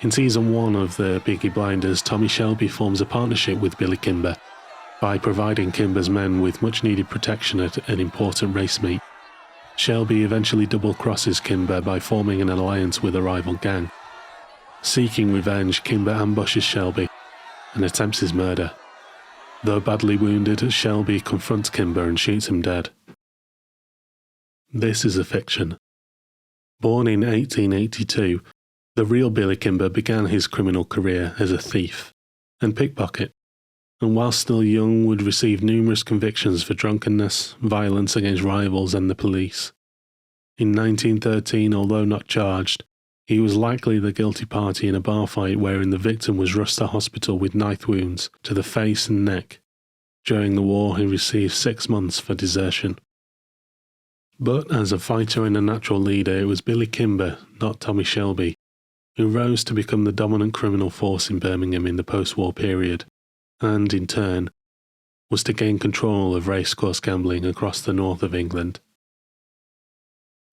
In Season 1 of the Peaky Blinders, Tommy Shelby forms a partnership with Billy Kimber by providing Kimber's men with much-needed protection at an important race meet. Shelby eventually double-crosses Kimber by forming an alliance with a rival gang. Seeking revenge, Kimber ambushes Shelby and attempts his murder. Though badly wounded, Shelby confronts Kimber and shoots him dead. This is a fiction. Born in 1882, the real Billy Kimber began his criminal career as a thief and pickpocket, and while still young would receive numerous convictions for drunkenness, violence against rivals and the police. In 1913, although not charged, he was likely the guilty party in a bar fight wherein the victim was rushed to hospital with knife wounds to the face and neck. During the war, he received 6 months for desertion. But as a fighter and a natural leader, it was Billy Kimber, not Tommy Shelby, who rose to become the dominant criminal force in Birmingham in the post-war period, and, in turn, was to gain control of racecourse gambling across the north of England.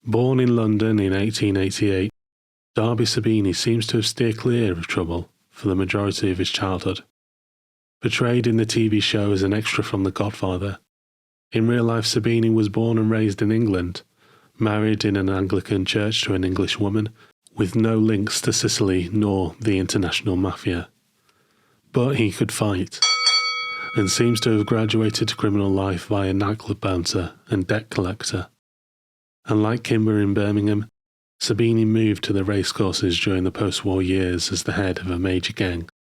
Born in London in 1888, Darby Sabini seems to have steered clear of trouble for the majority of his childhood. Portrayed in the TV show as an extra from The Godfather, in real life Sabini was born and raised in England, married in an Anglican church to an English woman, with no links to Sicily nor the international mafia. But he could fight, and seems to have graduated to criminal life via nightclub bouncer and debt collector. And like Kimber in Birmingham, Sabini moved to the racecourses during the post-war years as the head of a major gang.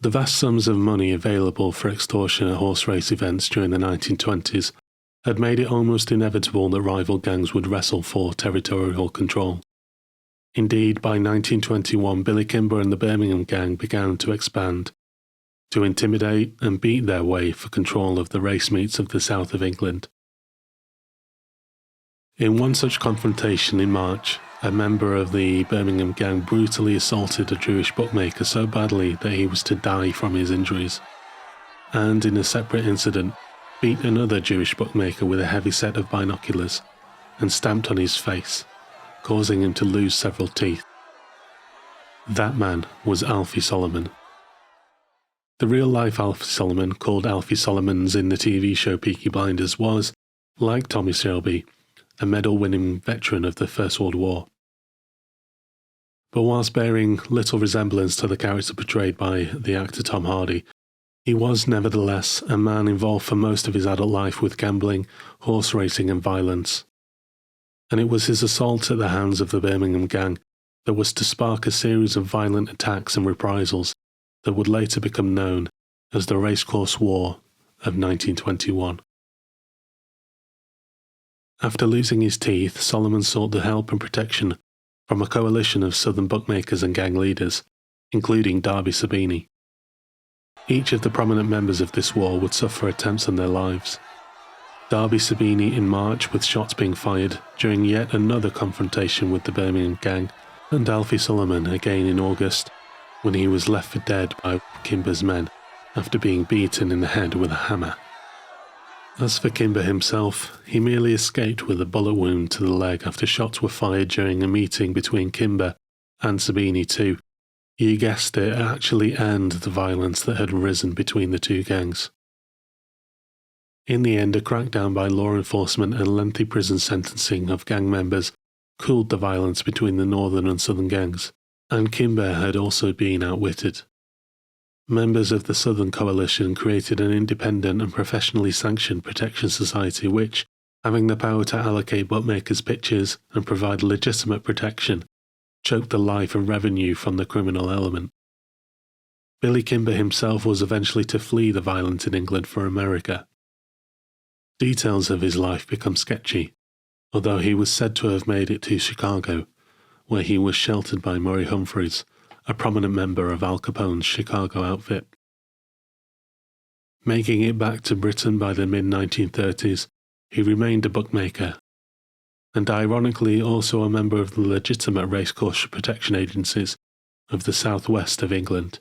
The vast sums of money available for extortion at horse race events during the 1920s had made it almost inevitable that rival gangs would wrestle for territorial control. Indeed, by 1921, Billy Kimber and the Birmingham gang began to expand, to intimidate and beat their way for control of the race meets of the south of England. In one such confrontation in March, a member of the Birmingham gang brutally assaulted a Jewish bookmaker so badly that he was to die from his injuries, and in a separate incident, beat another Jewish bookmaker with a heavy set of binoculars and stamped on his face, causing him to lose several teeth. That man was Alfie Solomon. The real-life Alfie Solomon, called Alfie Solomons in the TV show Peaky Blinders, was, like Tommy Shelby, a medal-winning veteran of the First World War. But whilst bearing little resemblance to the character portrayed by the actor Tom Hardy, he was nevertheless a man involved for most of his adult life with gambling, horse racing and violence. And it was his assault at the hands of the Birmingham gang that was to spark a series of violent attacks and reprisals that would later become known as the Racecourse War of 1921. After losing his teeth, Solomon sought the help and protection from a coalition of southern bookmakers and gang leaders, including Darby Sabini. Each of the prominent members of this war would suffer attempts on their lives. Darby Sabini in March with shots being fired during yet another confrontation with the Birmingham gang, and Alfie Solomon again in August when he was left for dead by Kimber's men after being beaten in the head with a hammer. As for Kimber himself, he merely escaped with a bullet wound to the leg after shots were fired during a meeting between Kimber and Sabini to, you guessed it, actually end the violence that had arisen between the two gangs. In the end, a crackdown by law enforcement and lengthy prison sentencing of gang members cooled the violence between the northern and southern gangs, and Kimber had also been outwitted. Members of the Southern Coalition created an independent and professionally sanctioned protection society which, having the power to allocate bookmakers' pitches and provide legitimate protection, choked the life and revenue from the criminal element. Billy Kimber himself was eventually to flee the violence in England for America. Details of his life become sketchy, although he was said to have made it to Chicago, where he was sheltered by Murray Humphreys, a prominent member of Al Capone's Chicago outfit. Making it back to Britain by the mid-1930s, he remained a bookmaker, and ironically also a member of the legitimate racecourse protection agencies of the southwest of England.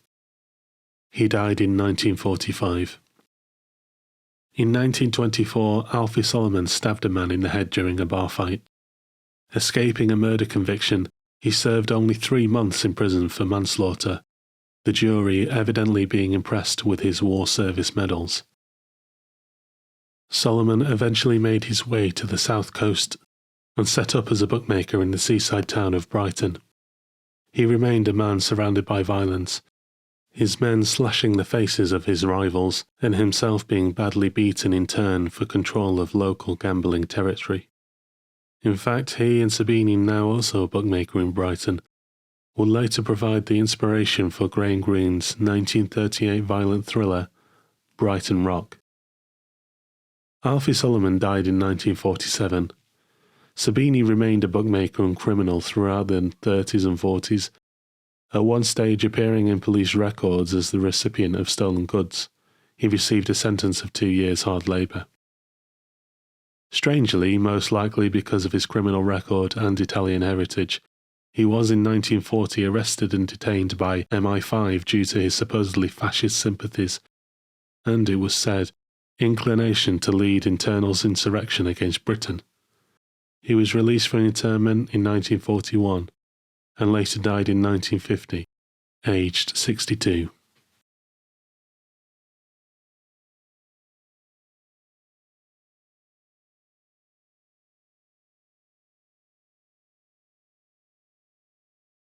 He died in 1945. In 1924, Alfie Solomon stabbed a man in the head during a bar fight. Escaping a murder conviction, he served only 3 months in prison for manslaughter, the jury evidently being impressed with his war service medals. Solomon eventually made his way to the south coast and set up as a bookmaker in the seaside town of Brighton. He remained a man surrounded by violence, his men slashing the faces of his rivals and himself being badly beaten in turn for control of local gambling territory. In fact, he and Sabini, now also a bookmaker in Brighton, would later provide the inspiration for Graham Greene's 1938 violent thriller, Brighton Rock. Alfie Solomon died in 1947. Sabini remained a bookmaker and criminal throughout the 30s and 40s, at one stage appearing in police records as the recipient of stolen goods. He received a sentence of 2 years hard labour. Strangely, most likely because of his criminal record and Italian heritage, he was in 1940 arrested and detained by MI5 due to his supposedly fascist sympathies, and, it was said, inclination to lead internal insurrection against Britain. He was released from internment in 1941 and later died in 1950, aged 62.